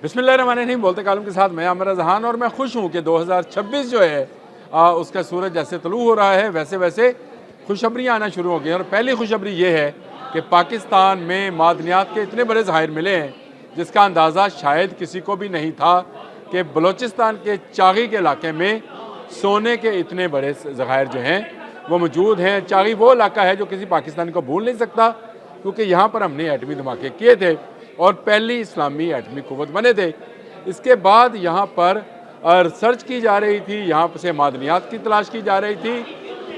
बिस्मिल्लाहिर्रहमानिर्रहीम। बोलते कालम के साथ मैं आमिर रज़हान और मैं खुश हूँ कि 2026 जो है उसका सूरज जैसे तलू हो रहा है वैसे वैसे खुशखबरियाँ आना शुरू हो गई हैं। और पहली खुशखबरी ये है कि पाकिस्तान में मादनियात के इतने बड़े ज़खायर मिले हैं जिसका अंदाज़ा शायद किसी को भी नहीं था कि बलूचिस्तान के चागी के इलाके में सोने के इतने बड़े ज़खायर जो हैं वो मौजूद हैं। चागी वो इलाका है जो किसी पाकिस्तानी को भूल नहीं सकता, क्योंकि यहाँ पर हमने एटमी धमाके किए थे और पहली इस्लामी एटमी कुव्वत बने थे। इसके बाद यहाँ पर रिसर्च की जा रही थी, यहाँ से मादनियात की तलाश की जा रही थी,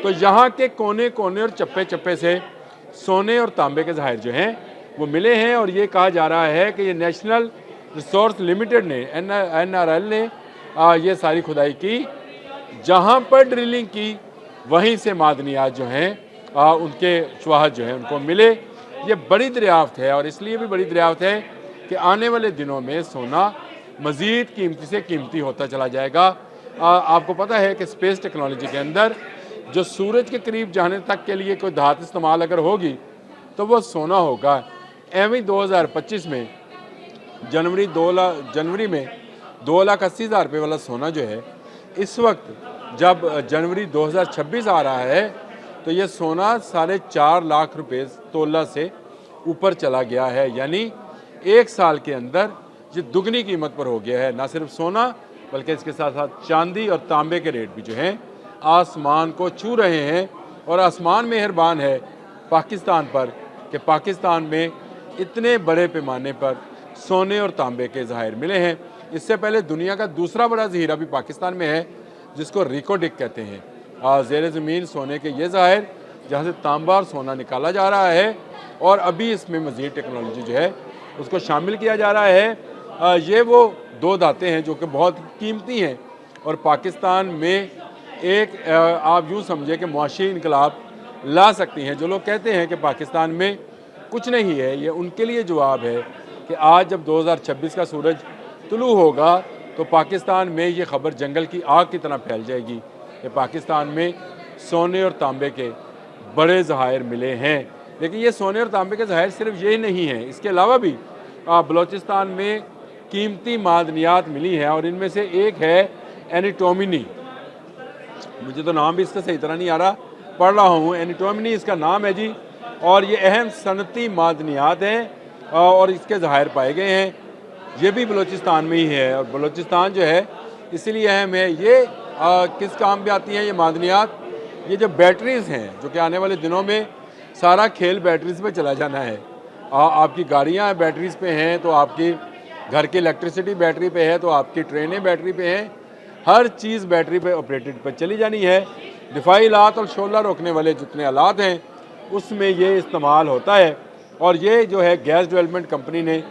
तो यहाँ के कोने कोने और चप्पे चप्पे से सोने और तांबे के ज़खायर जो हैं वो मिले हैं। और ये कहा जा रहा है कि ये नेशनल रिसोर्स लिमिटेड ने NRL ने ये सारी खुदाई की, जहाँ पर ड्रिलिंग की वहीं से मादनियात जो हैं उनके शवाहद जो हैं उनको मिले। ये बड़ी दरियाफ्त है और इसलिए भी बड़ी दरियाफ्त है कि आने वाले दिनों में सोना मज़ीद कीमती से कीमती होता चला जाएगा। आपको पता है कि स्पेस टेक्नोलॉजी के अंदर जो सूरज के करीब जाने तक के लिए कोई धात इस्तेमाल अगर होगी तो वो सोना होगा। एवं 2025 में जनवरी में 2,80,000 रुपये वाला सोना जो है, इस वक्त जब जनवरी 2026 आ रहा है तो ये सोना 4.5 लाख रुपये तोला से ऊपर चला गया है। यानी एक साल के अंदर ये दुगनी कीमत पर हो गया है। ना सिर्फ सोना बल्कि इसके साथ साथ चांदी और तांबे के रेट भी जो हैं आसमान को छू रहे हैं। और आसमान मेहरबान है पाकिस्तान पर कि पाकिस्तान में इतने बड़े पैमाने पर सोने और तांबे के ज़खायर मिले हैं। इससे पहले दुनिया का दूसरा बड़ा ज़हीरा भी पाकिस्तान में है जिसको रिकोडिक कहते हैं। ज़ेर ज़मीन सोने के ये ज़खायर जहाँ से तांबा और सोना निकाला जा रहा है और अभी इसमें मज़ीद टेक्नोलॉजी जो है उसको शामिल किया जा रहा है। ये वो दो धातें हैं जो कि बहुत कीमती हैं और पाकिस्तान में एक आप यूँ समझे कि मुआशी इनकलाब ला सकती हैं। जो लोग कहते हैं कि पाकिस्तान में कुछ नहीं है, ये उनके लिए जवाब है कि आज जब 2026 का सूरज तुलू होगा तो पाकिस्तान में ये ख़बर जंगल की आग की तरह फैल जाएगी कि पाकिस्तान में सोने और तांबे के बड़े ज़खायर मिले हैं। लेकिन ये सोने और तांबे के ज़खायर सिर्फ यही नहीं हैं, इसके अलावा भी बलूचिस्तान में कीमती मादनियात मिली हैं और इनमें से एक है एंटीमनी। मुझे तो नाम भी इसका सही तरह नहीं आ रहा, पढ़ रहा हूँ। एंटीमनी इसका नाम है जी, और ये अहम सनती मादनियात हैं और इसके ज़खायर पाए गए हैं। ये भी बलूचिस्तान में ही है और बलूचिस्तान जो है इसीलिए अहम है। ये किस काम में आती हैं ये मादनियात? ये जो बैटरीज़ हैं जो कि आने वाले दिनों में सारा खेल बैटरीज़ पे चला जाना है। आपकी गाड़ियाँ बैटरीज़ पे हैं तो आपकी घर की इलेक्ट्रिसिटी बैटरी पे है, तो आपकी ट्रेनें बैटरी पे हैं, हर चीज़ बैटरी पे ऑपरेटेड पर चली जानी है। दिफाई आलात और शोला रोकने वाले जितने आलात हैं उसमें ये इस्तेमाल होता है। और ये जो है गैस डेवलपमेंट कंपनी ने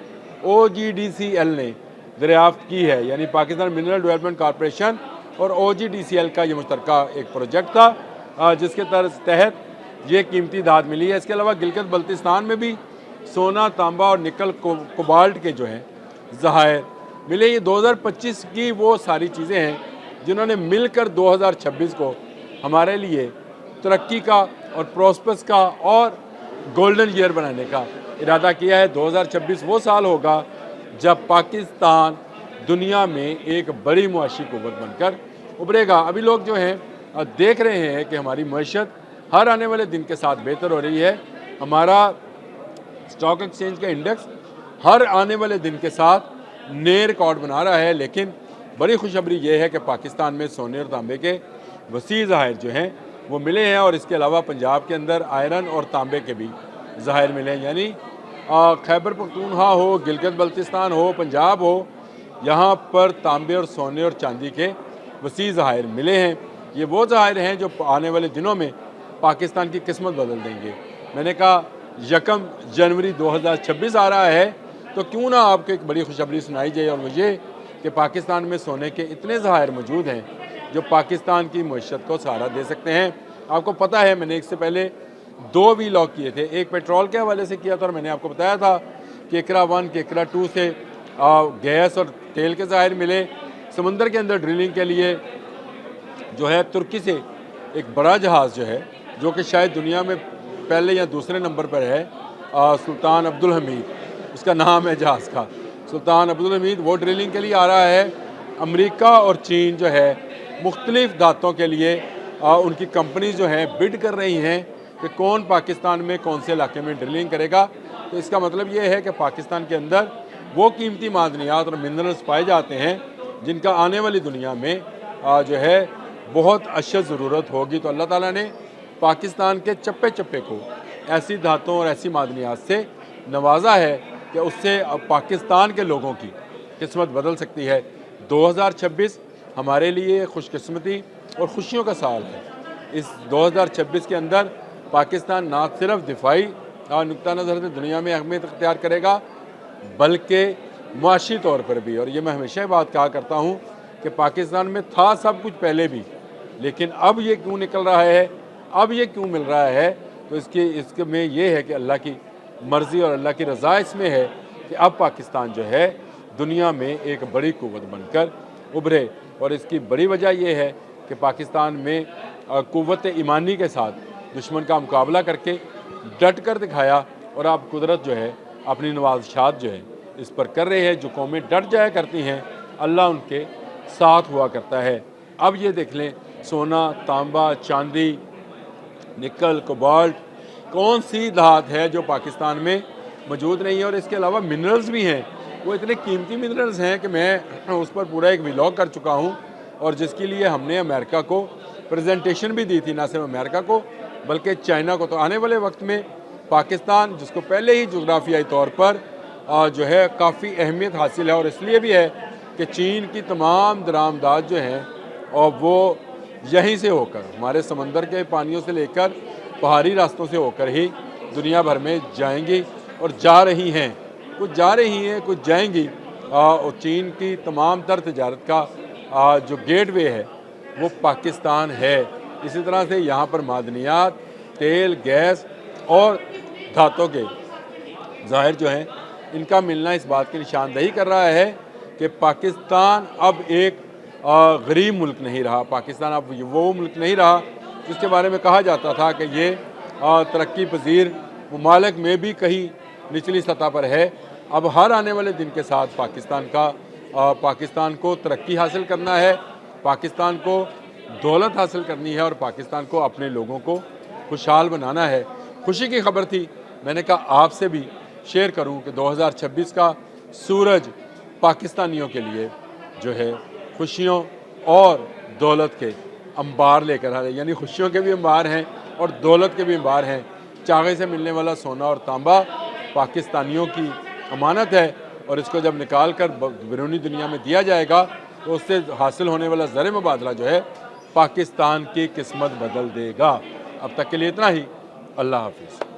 OGDCL ने दरियाफ्त की है, यानी पाकिस्तान मिनरल डेवलपमेंट कॉरपोरेशन और OGDCL का ये मुश्तरका एक प्रोजेक्ट था जिसके तहत ये कीमती धात मिली है। इसके अलावा गिलगित बल्तिस्तान में भी सोना, तांबा और निकल कोबाल्ट के जो हैं ज़खायर मिले। ये 2025 की वो सारी चीज़ें हैं जिन्होंने मिलकर 2026 को हमारे लिए तरक्की का और प्रॉस्पेरस का और गोल्डन ईयर बनाने का इरादा किया है। 2026 वो साल होगा जब पाकिस्तान दुनिया में एक बड़ी मुआशी कुव्वत बनकर उभरेगा। अभी लोग जो हैं देख रहे हैं कि हमारी मईशत हर आने वाले दिन के साथ बेहतर हो रही है। हमारा स्टॉक एक्सचेंज का इंडेक्स हर आने वाले दिन के साथ नए रिकॉर्ड बना रहा है। लेकिन बड़ी खुशखबरी ये है कि पाकिस्तान में सोने और तांबे के वसी ज़खायर जो हैं वो मिले हैं और इसके अलावा पंजाब के अंदर आयरन और तांबे के भी ज़खायर मिले हैं। यानी खैबर पख्तूनख्वा हो, गिलगित बल्तिस्तान हो, पंजाब हो, यहाँ पर तांबे और सोने और चांदी के वसी ज़खायर मिले हैं। ये वो ज़खायर हैं जो आने वाले दिनों में पाकिस्तान की किस्मत बदल देंगे। मैंने कहा 1 जनवरी 2026 आ रहा है तो क्यों ना आपको एक बड़ी खुशखबरी सुनाई जाए, और वो ये कि पाकिस्तान में सोने के इतने ज़खायर मौजूद हैं जो पाकिस्तान की मईशत को सहारा दे सकते हैं। आपको पता है मैंने इससे पहले 2 वीलॉग किए थे, एक पेट्रोल के हवाले से किया था और मैंने आपको बताया था कि केकरा 1 केकरा 2 से गैस और तेल के ज़खायर मिले। समंदर के अंदर ड्रिलिंग के लिए जो है तुर्की से एक बड़ा जहाज़ जो है, जो कि शायद दुनिया में पहले या दूसरे नंबर पर है, सुल्तान अब्दुल हमीद उसका नाम है जहाज़ का, सुल्तान अब्दुल हमीद वो ड्रिलिंग के लिए आ रहा है। अमेरिका और चीन जो है मुख्तलिफ धातों के लिए उनकी कंपनीज जो हैं बिड कर रही हैं कि कौन पाकिस्तान में कौन से इलाके में ड्रिलिंग करेगा। तो इसका मतलब ये है कि पाकिस्तान के अंदर वो कीमती मादनियात और मिनरल्स पाए जाते हैं जिनका आने वाली दुनिया में जो है बहुत अशद ज़रूरत होगी। तो अल्लाह ताला ने पाकिस्तान के चप्पे चप्पे को ऐसी धातों और ऐसी मादनियात से नवाजा है कि उससे अब पाकिस्तान के लोगों की किस्मत बदल सकती है। 2026 हमारे लिए खुशकिस्मती और खुशियों का साल है। इस 2026 के अंदर पाकिस्तान ना सिर्फ दिफाई नुक्ता नज़र से दुनिया में अहमियत अख्तियार करेगा बल्कि मुआशी तौर पर भी। और ये मैं हमेशा बात कहा करता हूँ कि पाकिस्तान में था सब कुछ पहले भी, लेकिन अब ये क्यों निकल रहा है, अब ये क्यों मिल रहा है, तो इसके में ये है कि अल्लाह की मर्ज़ी और अल्लाह की रज़ा इसमें है कि अब पाकिस्तान जो है दुनिया में एक बड़ी क़ुव्वत बनकर उभरे। और इसकी बड़ी वजह यह है कि पाकिस्तान में क़ुव्वत ईमानी के साथ दुश्मन का मुकाबला करके डट कर दिखाया। और अब कुदरत जो है अपनी नवाज़शात जो है इस पर कर रहे हैं। जो कौमें डट जाया करती हैं अल्लाह उनके साथ हुआ करता है। अब ये देख लें, सोना, तांबा, चांदी, निकल, कोबाल्ट, कौन सी धात है जो पाकिस्तान में मौजूद नहीं है। और इसके अलावा मिनरल्स भी हैं, वो इतने कीमती मिनरल्स हैं कि मैं उस पर पूरा एक व्लॉग कर चुका हूँ और जिसके लिए हमने अमेरिका को प्रेजेंटेशन भी दी थी, ना सिर्फ अमेरिका को बल्कि चाइना को। तो आने वाले वक्त में पाकिस्तान, जिसको पहले ही जोग्राफियाई तौर पर जो है काफ़ी अहमियत हासिल है, और इसलिए भी है कि चीन की तमाम दरामदात जो हैं और वो यहीं से होकर हमारे समंदर के पानियों से लेकर पहाड़ी रास्तों से होकर ही दुनिया भर में जाएंगी और जा रही हैं। कुछ जा रही हैं, कुछ जाएंगी। और चीन की तमाम तर तजारत का जो गेटवे है वो पाकिस्तान है। इसी तरह से यहाँ पर मादनियात, तेल, गैस और धातों के ज़ाहिर जो हैं इनका मिलना इस बात की निशानदही कर रहा है कि पाकिस्तान अब एक गरीब मुल्क नहीं रहा। पाकिस्तान अब वो मुल्क नहीं रहा जिसके बारे में कहा जाता था कि ये तरक्की पजीर ममालिक में भी कहीं निचली सतह पर है। अब हर आने वाले दिन के साथ पाकिस्तान को तरक्की हासिल करना है, पाकिस्तान को दौलत हासिल करनी है और पाकिस्तान को अपने लोगों को खुशहाल बनाना है। खुशी की खबर थी, मैंने कहा आपसे भी शेयर करूं कि 2026 का सूरज पाकिस्तानियों के लिए जो है खुशियों और दौलत के अंबार लेकर आ रहे हैं। यानी खुशियों के भी अंबार हैं और दौलत के भी अंबार हैं। चागे से मिलने वाला सोना और तांबा पाकिस्तानियों की अमानत है और इसको जब निकाल कर बैरूनी दुनिया में दिया जाएगा तो उससे हासिल होने वाला ज़र मुबादला जो है पाकिस्तान की किस्मत बदल देगा। अब तक के लिए इतना ही। अल्लाह हाफिज़।